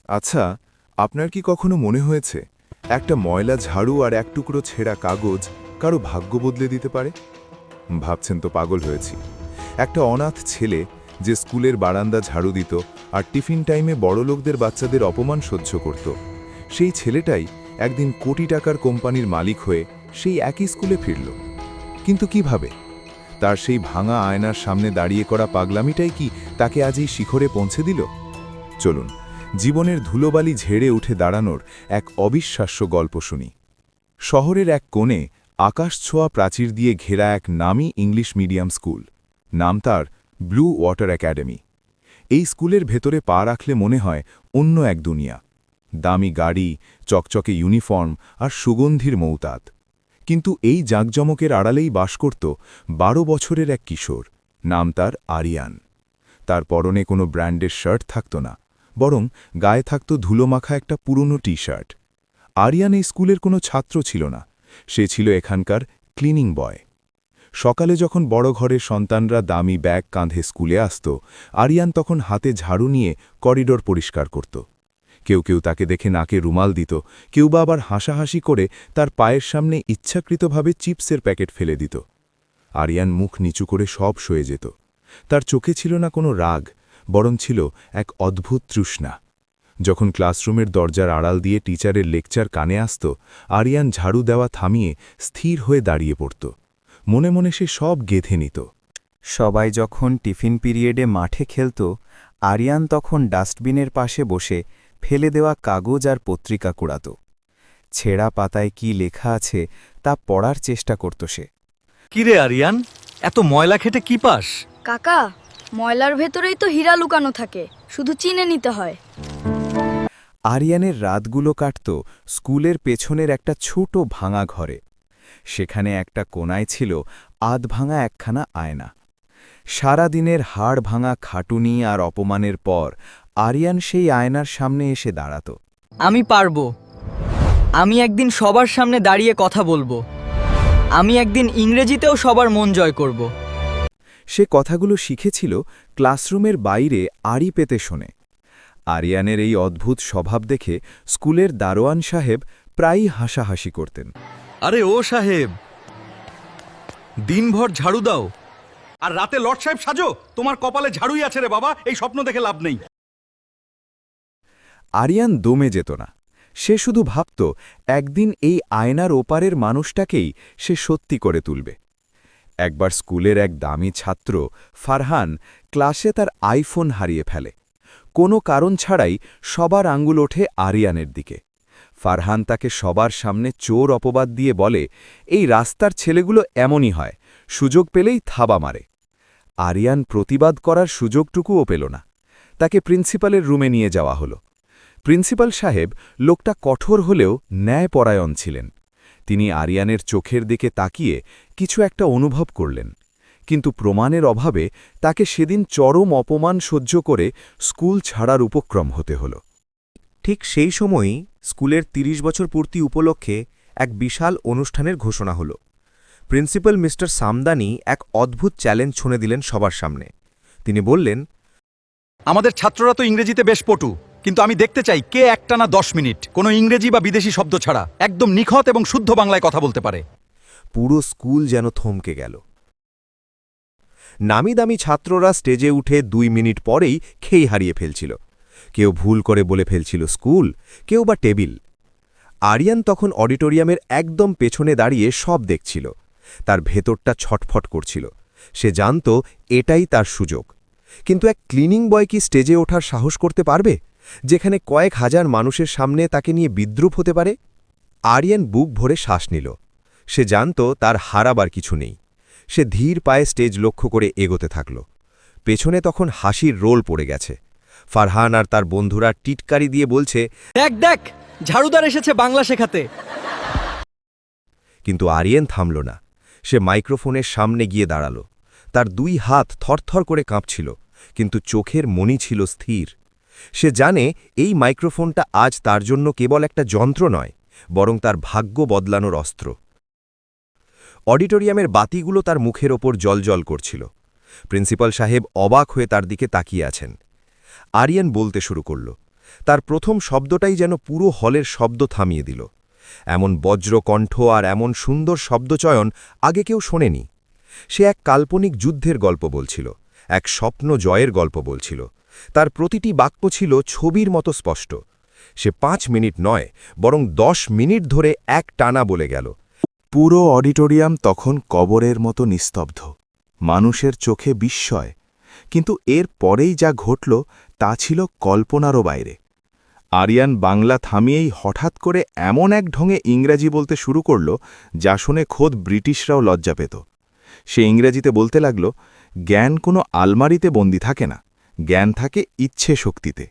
আচ্ছা, আপনার কি কখনো মনে হয়েছে একটা ময়লা ঝাড়ু আর এক টুকরো ছেঁড়া কাগজ কারো ভাগ্য বদলে দিতে পারে? ভাবছেন তো পাগল হয়েছি। একটা অনাথ ছেলে যে স্কুলের বারান্দা ঝাড়ু দিত আর টিফিন টাইমে বড়লোকদের বাচ্চাদের অপমান সহ্য করত, সেই ছেলেটাই একদিন কোটি টাকার কোম্পানির মালিক হয়ে সেই একই স্কুলে ফিরল। কিন্তু কিভাবে? তার সেই ভাঙা আয়নার সামনে দাঁড়িয়ে করা পাগলামিটাই কি তাকে আজ এই শিখরে পৌঁছে দিল? চলুন জীবনের ধুলোবালি ঝেড়ে উঠে দাঁড়ানোর এক অবিশ্বাস্য গল্প শুনি। শহরের এক কোণে আকাশছোঁয়া প্রাচীর দিয়ে ঘেরা এক নামী ইংলিশ মিডিয়াম স্কুল। নাম তার ব্লু ওয়াটার একাডেমি। এই স্কুলের ভেতরে পা রাখলে মনে হয় অন্য এক দুনিয়া। দামি গাড়ি, চকচকে ইউনিফর্ম আর সুগন্ধির মৌতাত। কিন্তু এই জাঁকজমকের আড়ালেই বাস করত 12 বছরের এক কিশোর। নাম তার আরিয়ান। তার পরনে কোনো ব্র্যান্ডের শার্ট থাকত না, বরং গায়ে থাকত ধুলোমাখা একটা পুরনো টি শার্ট। আরিয়ান এই স্কুলের কোনো ছাত্র ছিল না, সে ছিল এখানকার ক্লিনিং বয়। সকালে যখন বড় ঘরের সন্তানরা দামি ব্যাগ কাঁধে স্কুলে আসত, আরিয়ান তখন হাতে ঝাড়ু নিয়ে করিডোর পরিষ্কার করত। কেউ কেউ তাকে দেখে নাকে রুমাল দিত, কেউ বা আবার হাসাহাসি করে তার পায়ের সামনে ইচ্ছাকৃতভাবে চিপসের প্যাকেট ফেলে দিত। আরিয়ান মুখ নিচু করে সব সয়ে যেত। তার চোখে ছিল না কোনো রাগ, বরং ছিল এক অদ্ভুত তৃষ্ণা। যখন ক্লাসরুমের দরজার আড়াল দিয়ে টিচারের লেকচার কানে আসত, আরিয়ান ঝাড়ু দেওয়া থামিয়ে স্থির হয়ে দাঁড়িয়ে পড়ত। মনে মনে সে সব গেঁথে নিত। সবাই যখন টিফিন পিরিয়ডে মাঠে খেলত, আরিয়ান তখন ডাস্টবিনের পাশে বসে ফেলে দেওয়া কাগজ আর পত্রিকা কুড়াত। ছেঁড়া পাতায় কি লেখা আছে তা পড়ার চেষ্টা করত সে। কিরে আরিয়ান, এত ময়লা খেটে কি পাস? কাকা, ময়লার ভেতরেই তো হীরা লুকানো থাকে, শুধু চিনে নিতে হয়। আরিয়ানের রাতগুলো কাটত স্কুলের পেছনের একটা ছোট ভাঙা ঘরে। সেখানে একটা কোনায় ছিল আধভাঙা একখানা আয়না। সারা দিনের হাড় ভাঙা খাটুনি আর অপমানের পর আরিয়ান সেই আয়নার সামনে এসে দাঁড়াত। আমি পারবো। আমি একদিন সবার সামনে দাঁড়িয়ে কথা বলবো। আমি একদিন ইংরেজিতেও সবার মন জয় করব। সে কথাগুলো শিখেছিল ক্লাসরুমের বাইরে আড়ি পেতে শোনে। আরিয়ানের এই অদ্ভুত স্বভাব দেখে স্কুলের দারোয়ান সাহেব প্রায়ই হাসাহাসি করতেন। আরে ও সাহেব, দিনভর ঝাড়ু দাও আর রাতে লর্ড সাহেব সাজো? তোমার কপালে ঝাড়ুই আছে রে বাবা, এই স্বপ্ন দেখে লাভ নেই। আরিয়ান দমে যেত না। সে শুধু ভাবত একদিন এই আয়নার ওপারের মানুষটাকেই সে সত্যি করে তুলবে। একবার স্কুলের এক দামি ছাত্র ফারহান ক্লাসে তার আইফোন হারিয়ে ফেলে। কোনো কারণ ছাড়াই সবার আঙ্গুল ওঠে আরিয়ানের দিকে। ফারহান তাকে সবার সামনে চোর অপবাদ দিয়ে বলে, এই রাস্তার ছেলেগুলো এমনই হয়, সুযোগ পেলেই থাবা মারে। আরিয়ান প্রতিবাদ করার সুযোগটুকুও পেল না। তাকে প্রিন্সিপালের রুমে নিয়ে যাওয়া হলো। প্রিন্সিপাল সাহেব লোকটা কঠোর হলেও ন্যায়পরায়ণ ছিলেন। তিনি আরিয়ানের চোখের দিকে তাকিয়ে কিছু একটা অনুভব করলেন, কিন্তু প্রমাণের অভাবে তাকে সেদিন চরম অপমান সহ্য করে স্কুল ছাড়ার উপক্রম হতে হল। ঠিক সেই সময়ই স্কুলের ৩০ বছর পূর্তি উপলক্ষে এক বিশাল অনুষ্ঠানের ঘোষণা হল। প্রিন্সিপাল মিস্টার সামদানি এক অদ্ভুত চ্যালেঞ্জ ছুঁড়ে দিলেন সবার সামনে। তিনি বললেন, আমাদের ছাত্ররা তো ইংরেজিতে বেশ পটু, কিন্তু আমি দেখতে চাই কে একটানা 10 মিনিট কোনো ইংরেজি বা বিদেশি শব্দ ছাড়া একদম নিখত এবং শুদ্ধ বাংলায় কথা বলতে পারে। পুরো স্কুল যেন থমকে গেল। নামি দামি ছাত্ররা স্টেজে উঠে 2 মিনিট পরেই খেই হারিয়ে ফেলছিল। কেউ ভুল করে বলে ফেলছিল স্কুল, কেউ বা টেবিল। আরিয়ান তখন অডিটোরিয়ামের একদম পেছনে দাঁড়িয়ে সব দেখছিল। তার ভেতরটা ছটফট করছিল। সে জানত এটাই তার সুযোগ। কিন্তু এক ক্লিনিং বয় কি স্টেজে ওঠার সাহস করতে পারবে, যেখানে কয়েক হাজার মানুষের সামনে তাকে নিয়ে বিদ্রূপ হতে পারে? আরিয়ান বুক ভরে শ্বাস নিল। সে জানত তার হারাবার কিছু নেই। সে ধীর পায়ে স্টেজ লক্ষ্য করে এগোতে থাকল। পেছনে তখন হাসির রোল পড়ে গেছে। ফারহান আর তার বন্ধুরা টিটকারি দিয়ে বলছে, দেখ দেখ, ঝাড়ুদার এসেছে বাংলা শেখাতে। কিন্তু আরিয়ান থামল না। সে মাইক্রোফোনের সামনে গিয়ে দাঁড়াল। তার 2 হাত থরথর করে কাঁপছিল, কিন্তু চোখের মনি ছিল স্থির। সে জানে এই মাইক্রোফোনটা আজ তার জন্য কেবল একটা যন্ত্র নয়, বরং তার ভাগ্য বদলানোর অস্ত্র। অডিটোরিয়ামের বাতিগুলো তার মুখের ওপর জ্বলজ্বল করছিল। প্রিন্সিপাল সাহেব অবাক হয়ে তার দিকে তাকিয়ে আছেন। আরিয়ান বলতে শুরু করল, তার প্রথম শব্দটাই যেন পুরো হলের শব্দ থামিয়ে দিল। এমন বজ্র কণ্ঠ আর এমন সুন্দর শব্দচয়ন আগে কেউ শোনেনি। সে এক কাল্পনিক যুদ্ধের গল্প বলছিল, এক স্বপ্ন জয়ের গল্প বলছিল। তার প্রতিটি বাক্য ছিল ছবির মতো স্পষ্ট। সে 5 মিনিট নয়, বরং 10 মিনিট ধরে এক টানা বলে গেল। পুরো অডিটোরিয়াম তখন কবরের মতো নিস্তব্ধ, মানুষের চোখে বিস্ময়। কিন্তু এর পরেই যা ঘটল তা ছিল কল্পনারও বাইরে। আরিয়ান বাংলা থামিয়েই হঠাৎ করে এমন এক ঢঙে ইংরাজি বলতে শুরু করল যা শুনে খোদ ব্রিটিশরাও লজ্জা পেত। সে ইংরেজিতে বলতে লাগল, জ্ঞান কোনো আলমারিতে বন্দি থাকে না, জ্ঞান থাকে ইচ্ছে শক্তিতে।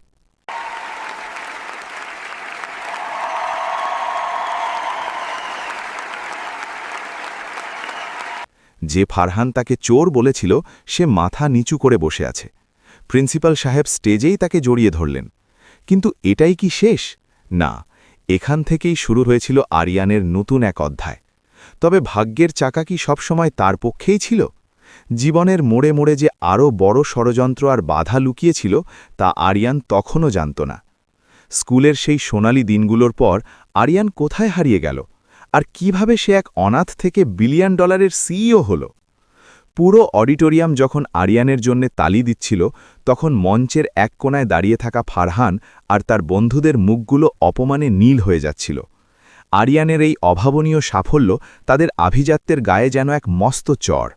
যে ফারহান তাকে চোর বলেছিল সে মাথা নিচু করে বসে আছে। প্রিন্সিপাল সাহেব স্টেজেই তাকে জড়িয়ে ধরলেন। কিন্তু এটাই কি শেষ? না, এখান থেকেই শুরু হয়েছিল আরিয়ানের নতুন এক অধ্যায়। তবে ভাগ্যের চাকা কি সবসময় তার পক্ষেই ছিল? জীবনের মোড়ে মোড়ে যে আরও বড় ষড়যন্ত্র আর বাধা লুকিয়েছিল তা আরিয়ান তখনও জানত না। স্কুলের সেই সোনালি দিনগুলোর পর আরিয়ান কোথায় হারিয়ে গেল, আর কিভাবে সে এক অনাথ থেকে বিলিয়ন ডলারের সিইও হল? পুরো অডিটোরিয়াম যখন আরিয়ানের জন্য তালি দিচ্ছিল, তখন মঞ্চের এক কোণায় দাঁড়িয়ে থাকা ফারহান আর তার বন্ধুদের মুখগুলো অপমানে নীল হয়ে যাচ্ছিল। আরিয়ানের এই অভাবনীয় সাফল্য তাদের আভিজাত্যের গায়ে যেন এক মস্ত চড়।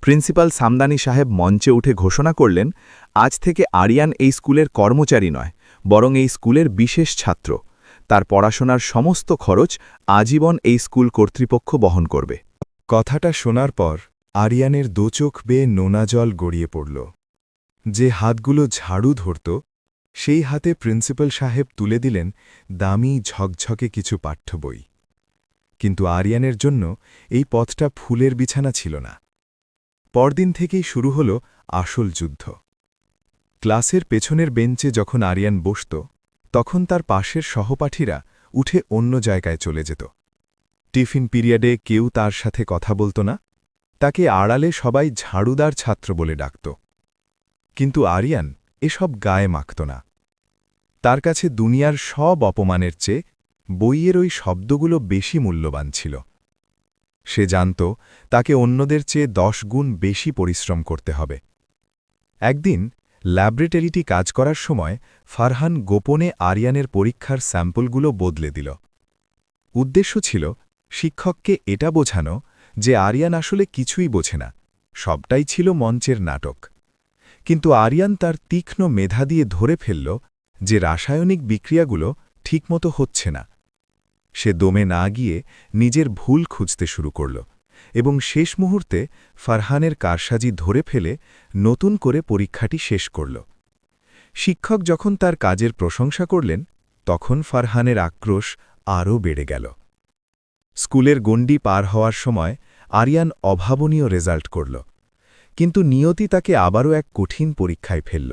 প্রিন্সিপাল সামদানি সাহেব মঞ্চে উঠে ঘোষণা করলেন, আজ থেকে আরিয়ান এই স্কুলের কর্মচারী নয়, বরং এই স্কুলের বিশেষ ছাত্র। তার পড়াশোনার সমস্ত খরচ আজীবন এই স্কুল কর্তৃপক্ষ বহন করবে। কথাটা শোনার পর আরিয়ানের দোচোখ বেয়ে নোনা জল গড়িয়ে পড়ল। যে হাতগুলো ঝাড়ু ধরত, সেই হাতে প্রিন্সিপাল সাহেব তুলে দিলেন দামি ঝকঝকে কিছু পাঠ্য বই। কিন্তু আরিয়ানের জন্য এই পথটা ফুলের বিছানা ছিল না। পরদিন থেকেই শুরু হল আসল যুদ্ধ। ক্লাসের পেছনের বেঞ্চে যখন আরিয়ান বসত, তখন তার পাশের সহপাঠীরা উঠে অন্য জায়গায় চলে যেত। টিফিন পিরিয়ডে কেউ তার সাথে কথা বলত না, তাকে আড়ালে সবাই ঝাড়ুদার ছাত্র বলে ডাকত। কিন্তু আরিয়ান এসব গায়ে মাখত না। তার কাছে দুনিয়ার সব অপমানের চেয়ে বইয়ের ওই শব্দগুলো বেশি মূল্যবান ছিল। সে জানত তাকে অন্যদের চেয়ে 10 গুণ বেশি পরিশ্রম করতে হবে। একদিন ল্যাবরেটরিটি কাজ করার সময় ফারহান গোপনে আরিয়ানের পরীক্ষার স্যাম্পলগুলো বদলে দিল। উদ্দেশ্য ছিল শিক্ষককে এটা বোঝানো যে আরিয়ান আসলে কিছুই বোঝে না, সবটাই ছিল মঞ্চের নাটক। কিন্তু আরিয়ান তার তীক্ষ্ণ মেধা দিয়ে ধরে ফেলল যে রাসায়নিক বিক্রিয়াগুলো ঠিকমতো হচ্ছে না। সে দমে না গিয়ে নিজের ভুল খুঁজতে শুরু করল এবং শেষ মুহূর্তে ফারহানের কারসাজি ধরে ফেলে নতুন করে পরীক্ষাটি শেষ করল। শিক্ষক যখন তার কাজের প্রশংসা করলেন, তখন ফারহানের আক্রোশ আরও বেড়ে গেল। স্কুলের গণ্ডি পার হওয়ার সময় আরিয়ান অভাবনীয় রেজাল্ট করল, কিন্তু নিয়তি তাকে আবারও এক কঠিন পরীক্ষায় ফেলল।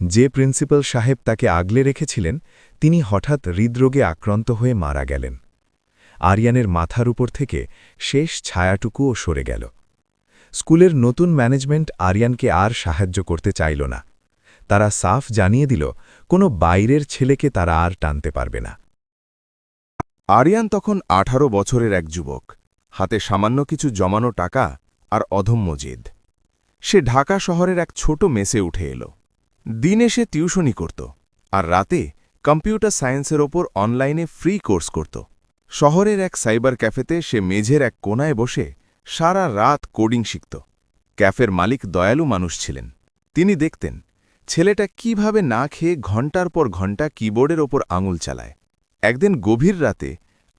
যে প্রিন্সিপাল সাহেব তাকে আগলে রেখেছিলেন, তিনি হঠাৎ হৃদরোগে আক্রান্ত হয়ে মারা গেলেন। আরিয়ানের মাথার উপর থেকে শেষ ছায়াটুকুও সরে গেল। স্কুলের নতুন ম্যানেজমেন্ট আরিয়ানকে আর সাহায্য করতে চাইল না। তারা সাফ জানিয়ে দিল কোনো বাইরের ছেলেকে তারা আর টানতে পারবে না। আরিয়ান তখন 18 বছরের এক যুবক, হাতে সামান্য কিছু জমানো টাকা আর অধম্য জেদ। সে ঢাকা শহরের এক ছোট মেসে উঠে এলো। দিনে সে টিউশনি করত, আর রাতে কম্পিউটার সায়েন্সের ওপর অনলাইনে ফ্রি কোর্স করত। শহরের এক সাইবার ক্যাফেতে সে মেঝের এক কোনায় বসে সারা রাত কোডিং শিখত। ক্যাফের মালিক দয়ালু মানুষ ছিলেন। তিনি দেখতেন ছেলেটা কিভাবে না খেয়ে ঘণ্টার পর ঘণ্টা কিবোর্ডের ওপর আঙুল চালায়। একদিন গভীর রাতে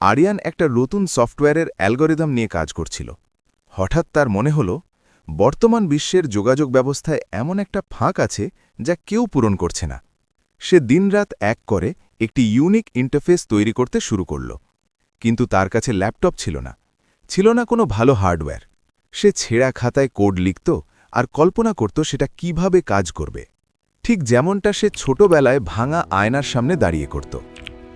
আরিয়ান একটা নতুন সফটওয়্যারের অ্যালগরিদম নিয়ে কাজ করছিল। হঠাৎ তার মনে হল বর্তমান বিশ্বের যোগাযোগ ব্যবস্থায় এমন একটা ফাঁক আছে যা কেউ পূরণ করছে না। সে দিনরাত এক করে একটি ইউনিক ইন্টারফেস তৈরি করতে শুরু করল। কিন্তু তার কাছে ল্যাপটপ ছিল না, ছিল না কোনো ভালো হার্ডওয়্যার। সে ছেঁড়া খাতায় কোড লিখত আর কল্পনা করত সেটা কিভাবে কাজ করবে, ঠিক যেমনটা সে ছোটবেলায় ভাঙা আয়নার সামনে দাঁড়িয়ে করত।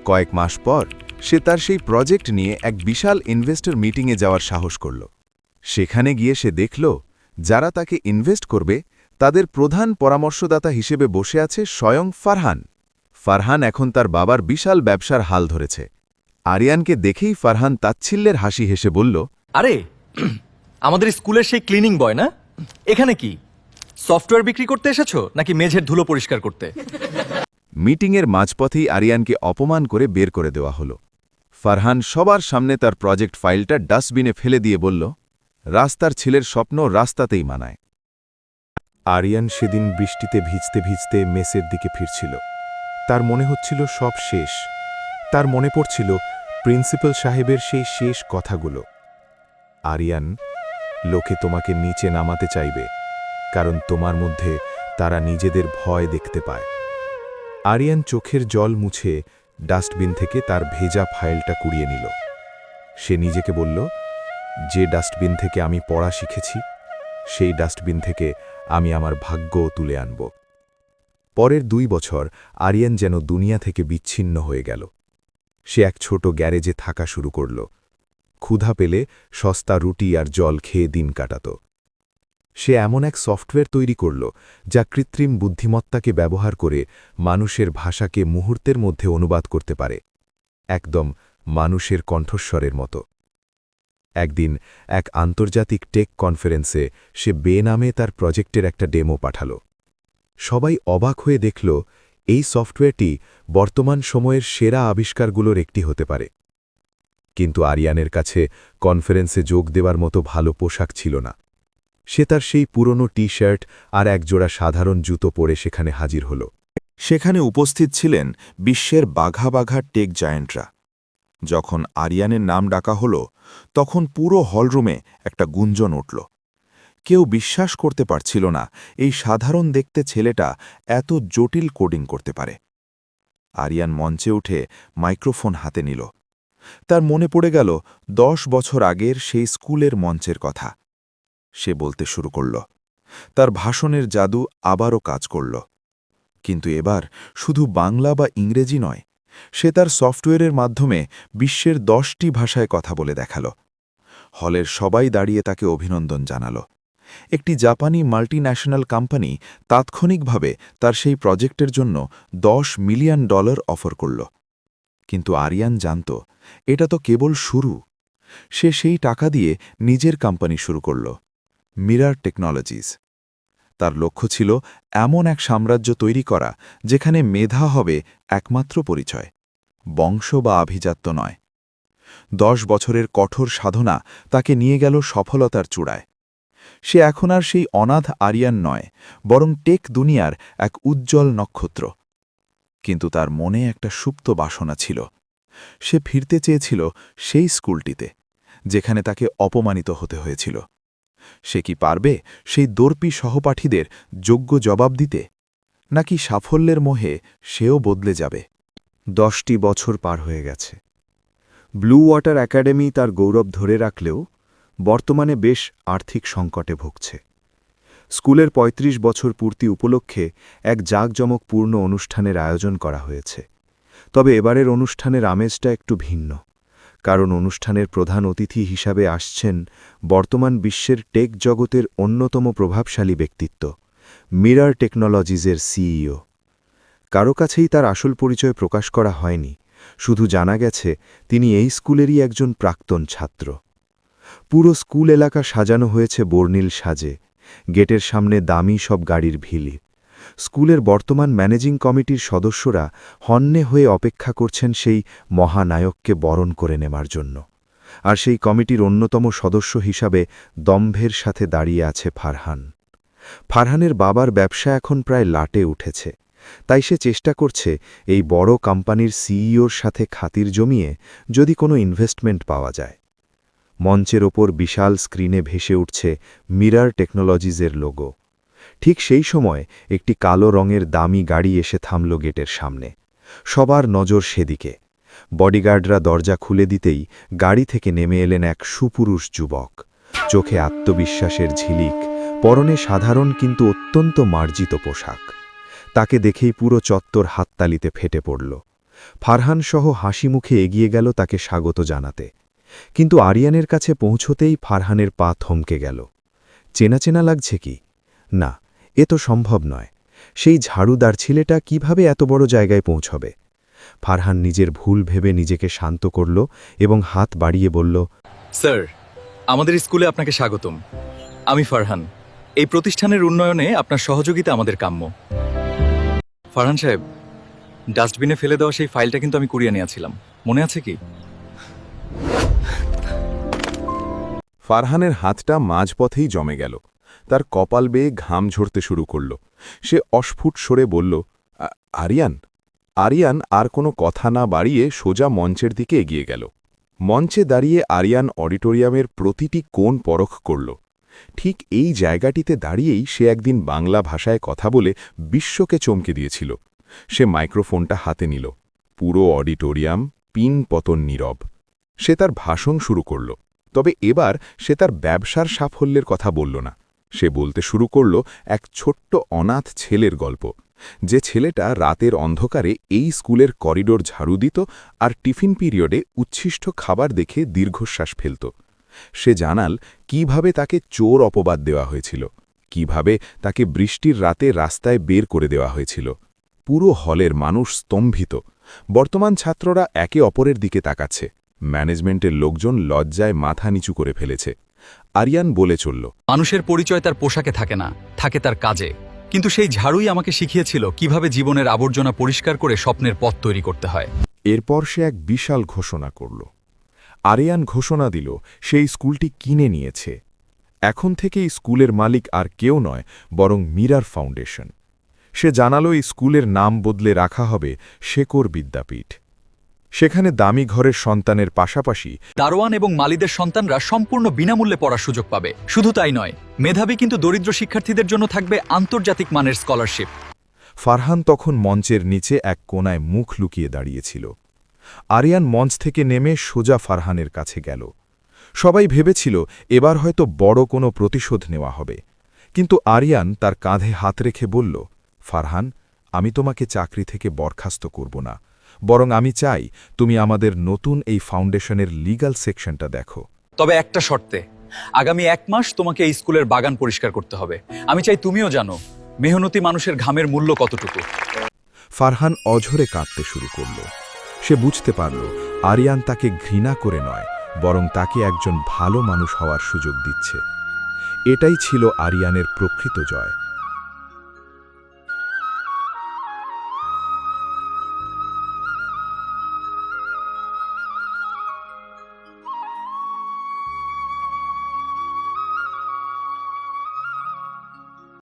কয়েক মাস পর সে তার সেই প্রজেক্ট নিয়ে এক বিশাল ইনভেস্টর মিটিংয়ে যাওয়ার সাহস করল। সেখানে গিয়ে সে দেখল যারা তাকে ইনভেস্ট করবে তাদের প্রধান পরামর্শদাতা হিসেবে বসে আছে স্বয়ং ফারহান। ফারহান এখন তার বাবার বিশাল ব্যবসার হাল ধরেছে। আরিয়ানকে দেখেই ফারহান তাচ্ছিল্যের হাসি হেসে বলল, আরে আমাদের স্কুলের সেই ক্লিনিং বয় না? এখানে কি সফটওয়্যার বিক্রি করতে এসেছো নাকি মেঝের ধুলো পরিষ্কার করতে? মিটিংয়ের মাঝপথেই আরিয়ানকে অপমান করে বের করে দেওয়া হলো। ফারহান সবার সামনে তার প্রজেক্ট ফাইলটা ডাস্টবিনে ফেলে দিয়ে বলল, রাস্তার ছেলের স্বপ্ন রাস্তাতেই মানায়। আরিয়ান সেদিন বৃষ্টিতে ভিজতে ভিজতে মেসের দিকে ফিরছিল। তার মনে হচ্ছিল সব শেষ। তার মনে পড়ছিল প্রিন্সিপাল সাহেবের সেই শেষ কথাগুলো। আরিয়ান, লোকে তোমাকে নিচে নামাতে চাইবে, কারণ তোমার মধ্যে তারা নিজেদের ভয় দেখতে পায়। আরিয়ান চোখের জল মুছে ডাস্টবিন থেকে তার ভেজা ফাইলটা কুড়িয়ে নিল। সে নিজেকে বলল, যে ডাস্টবিন থেকে আমি পড়া শিখেছি, সেই ডাস্টবিন থেকে আমি আমার ভাগ্যও তুলে আনব। পরের 2 বছর আরিয়ান যেন দুনিয়া থেকে বিচ্ছিন্ন হয়ে গেল। সে এক ছোট গ্যারেজে থাকা শুরু করল। ক্ষুধা পেলে সস্তা রুটি আর জল খেয়ে দিন কাটাত। সে এমন এক সফটওয়্যার তৈরি করল যা কৃত্রিম বুদ্ধিমত্তাকে ব্যবহার করে মানুষের ভাষাকে মুহূর্তের মধ্যে অনুবাদ করতে পারে, একদম মানুষের কণ্ঠস্বরের মতো। একদিন এক আন্তর্জাতিক টেক কনফারেন্সে সে বেনামে তার প্রজেক্টের একটা ডেমো পাঠাল। সবাই অবাক হয়ে দেখল, এই সফটওয়্যারটি বর্তমান সময়ের সেরা আবিষ্কারগুলোর একটি হতে পারে। কিন্তু আরিয়ানের কাছে কনফারেন্সে যোগ দেওয়ার মতো ভালো পোশাক ছিল না। সে তার সেই পুরনো টি-শার্ট আর একজোড়া সাধারণ জুতো পরে সেখানে হাজির হল। সেখানে উপস্থিত ছিলেন বিশ্বের বাঘা বাঘা টেক জায়েন্টরা। যখন আরিয়ানের নাম ডাকা হল, তখন পুরো হলরুমে একটা গুঞ্জন উঠল। কেউ বিশ্বাস করতে পারছিল না এই সাধারণ দেখতে ছেলেটা এত জটিল কোডিং করতে পারে। আরিয়ান মঞ্চে উঠে মাইক্রোফোন হাতে নিল। তার মনে পড়ে গেল 10 বছর আগের সেই স্কুলের মঞ্চের কথা। সে বলতে শুরু করল। তার ভাষণের জাদু আবারও কাজ করল। কিন্তু এবার শুধু বাংলা বা ইংরেজি নয়, সে তার সফটওয়্যারের মাধ্যমে বিশ্বের 10টি ভাষায় কথা বলে দেখাল। হলের সবাই দাঁড়িয়ে তাকে অভিনন্দন জানাল। একটি জাপানি মাল্টিন্যাশনাল কোম্পানি তাৎক্ষণিকভাবে তার সেই প্রজেক্টের জন্য $10 মিলিয়ন অফার করল। কিন্তু আরিয়ান জানত, এটা তো কেবল শুরু। সে সেই টাকা দিয়ে নিজের কোম্পানি শুরু করল, মিরার টেকনোলজিস। তার লক্ষ্য ছিল এমন এক সাম্রাজ্য তৈরি করা যেখানে মেধা হবে একমাত্র পরিচয়, বংশ বা আভিজাত্য নয়। 10 বছরের কঠোর সাধনা তাকে নিয়ে গেল সফলতার চূড়ায়। সে এখন আর সেই অনাথ আরিয়ান নয়, বরং টেক দুনিয়ার এক উজ্জ্বল নক্ষত্র। কিন্তু তার মনে একটা সুপ্ত বাসনা ছিল। সে ফিরতে চেয়েছিল সেই স্কুলটিতে, যেখানে তাকে অপমানিত হতে হয়েছিল। সে কি পারবে সেই দর্পী সহপাঠীদের যোগ্য জবাব দিতে, নাকি সাফল্যের মোহে সেও বদলে যাবে? 10টি বছর পার হয়ে গেছে। ব্লু ওয়াটার একাডেমি তার গৌরব ধরে রাখলেও বর্তমানে বেশ আর্থিক সংকটে ভুগছে। স্কুলের 35 বছর পূর্তি উপলক্ষে এক জাঁকজমকপূর্ণ অনুষ্ঠানের আয়োজন করা হয়েছে। তবে এবারের অনুষ্ঠানের আমেজটা একটু ভিন্ন, কারণ অনুষ্ঠানের প্রধান অতিথি হিসাবে আসছেন বর্তমান বিশ্বের টেক জগতের অন্যতম প্রভাবশালী ব্যক্তিত্ব, মিরার টেকনোলজিসের সিইও। কারো কাছেই তার আসল পরিচয় প্রকাশ করা হয়নি, শুধু জানা গেছে তিনি এই স্কুলেরই একজন প্রাক্তন ছাত্র। পুরো স্কুল এলাকা সাজানো হয়েছে বর্ণিল সাজে, গেটের সামনে দামি সব গাড়ির ভিড়। স্কুলের বর্তমান ম্যানেজিং কমিটির সদস্যরা হন্যে হয়ে অপেক্ষা করছেন সেই মহানায়ককে বরণ করে নেবার জন্য। আর সেই কমিটির অন্যতম সদস্য হিসাবে দম্ভের সাথে দাঁড়িয়ে আছে ফারহান। ফারহানের বাবার ব্যবসা এখন প্রায় লাটে উঠেছে, তাই সে চেষ্টা করছে এই বড় কোম্পানির সিইওর সাথে খাতির জমিয়ে যদি কোনো ইনভেস্টমেন্ট পাওয়া যায়। মঞ্চের ওপর বিশাল স্ক্রিনে ভেসে উঠছে মিরার টেকনোলজিসের লোগো। ঠিক সেই সময় একটি কালো রঙের দামি গাড়ি এসে থামল গেটের সামনে। সবার নজর সেদিকে। বডিগার্ডরা দরজা খুলে দিতেই গাড়ি থেকে নেমে এলেন এক সুপুরুষ যুবক। চোখে আত্মবিশ্বাসের ঝিলিক, পরনে সাধারণ কিন্তু অত্যন্ত মার্জিত পোশাক। তাকে দেখেই পুরো চত্বর হাততালিতে ফেটে পড়ল। ফারহান সহ হাসি মুখে এগিয়ে গেল তাকে স্বাগত জানাতে। কিন্তু আরিয়ানের কাছে পৌঁছতেই ফারহানের পা থমকে গেল। চেনা চেনা লাগছে কি? না, এ তো সম্ভব নয়। সেই ঝাড়ুদার ছেলেটা কিভাবে এত বড় জায়গায় পৌঁছবে? ফারহান নিজের ভুল ভেবে নিজেকে শান্ত করল এবং হাত বাড়িয়ে বলল, স্যার, আমাদের স্কুলে আপনাকে স্বাগতম। আমি ফারহান। এই প্রতিষ্ঠানের উন্নয়নে আপনার সহযোগিতা আমাদের কাম্য। ফারহান সাহেব, ডাস্টবিনে ফেলে দেওয়া সেই ফাইলটা কিন্তু আমি কুড়িয়ে নিয়েছিলাম, মনে আছে কি? ফারহানের হাতটা মাঝপথেই জমে গেল। তার কপাল বেয়ে ঘাম ঝরতে শুরু করল। সে অস্ফুট সরে বলল, আরিয়ান। আরিয়ান আর কোনো কথা না বাড়িয়ে সোজা মঞ্চের দিকে এগিয়ে গেল। মঞ্চে দাঁড়িয়ে আরিয়ান অডিটোরিয়ামের প্রতিটি কোণ পরখ করল। ঠিক এই জায়গাটিতে দাঁড়িয়েই সে একদিন বাংলা ভাষায় কথা বলে বিশ্বকে চমকে দিয়েছিল। সে মাইক্রোফোনটা হাতে নিল। পুরো অডিটোরিয়াম পিন পতন নীরব। সে তার ভাষণ শুরু করল। তবে এবার সে তার ব্যবসার সাফল্যের কথা বলল না। সে বলতে শুরু করল এক ছোট্ট অনাথ ছেলের গল্প, যে ছেলেটা রাতের অন্ধকারে এই স্কুলের করিডোর ঝাড়ু দিত আর টিফিন পিরিয়ডে উচ্ছিষ্ট খাবার দেখে দীর্ঘশ্বাস ফেলত। সে জানাল কিভাবে তাকে চোর অপবাদ দেওয়া হয়েছিল, কিভাবে তাকে বৃষ্টির রাতে রাস্তায় বের করে দেওয়া হয়েছিল। পুরো হলের মানুষ স্তম্ভিত। বর্তমান ছাত্ররা একে অপরের দিকে তাকাচ্ছে। ম্যানেজমেন্টের লোকজন লজ্জায় মাথা নিচু করে ফেলেছে। আরিয়ান বলে চলল, মানুষের পরিচয় তার পোশাকে থাকে না, থাকে তার কাজে। কিন্তু সেই ঝাড়ুই আমাকে শিখিয়েছিল কিভাবে জীবনের আবর্জনা পরিষ্কার করে স্বপ্নের পথ তৈরি করতে হয়। এরপর সে এক বিশাল ঘোষণা করল। আরিয়ান ঘোষণা দিল সেই স্কুলটি কিনে নিয়েছে। এখন থেকে এই স্কুলের মালিক আর কেউ নয়, বরং মিরার ফাউন্ডেশন। সে জানালো এই স্কুলের নাম বদলে রাখা হবে শেকর বিদ্যাপীঠ। সেখানে দামি ঘরের সন্তানের পাশাপাশি দারোয়ান এবং মালিদের সন্তানরা সম্পূর্ণ বিনামূল্যে পড়ার সুযোগ পাবে। শুধু তাই নয়, মেধাবী কিন্তু দরিদ্র শিক্ষার্থীদের জন্য থাকবে আন্তর্জাতিক মানের স্কলারশিপ। ফারহান তখন মঞ্চের নিচে এক কোণায় মুখ লুকিয়ে দাঁড়িয়েছিল। আরিয়ান মঞ্চ থেকে নেমে সোজা ফারহানের কাছে গেল। সবাই ভেবেছিল এবার হয়তো বড় কোনো প্রতিশোধ নেওয়া হবে, কিন্তু আরিয়ান তার কাঁধে হাত রেখে বলল, ফারহান, আমি তোমাকে চাকরি থেকে বরখাস্ত করব না, বরং আমি চাই তুমি আমাদের নতুন এই ফাউন্ডেশনের লিগ্যাল সেকশনটা দেখো। তবে একটা শর্তে, আগামী 1 মাস তোমাকে এই স্কুলের বাগান পরিষ্কার করতে হবে। আমি চাই তুমিও জানো মেহনতি মানুষের ঘামের মূল্য কতটুকু। ফারহান অঝরে কাঁদতে শুরু করল। সে বুঝতে পারল আরিয়ান তাকে ঘৃণা করে নয়, বরং তাকে একজন ভালো মানুষ হওয়ার সুযোগ দিচ্ছে। এটাই ছিল আরিয়ানের প্রকৃত জয়।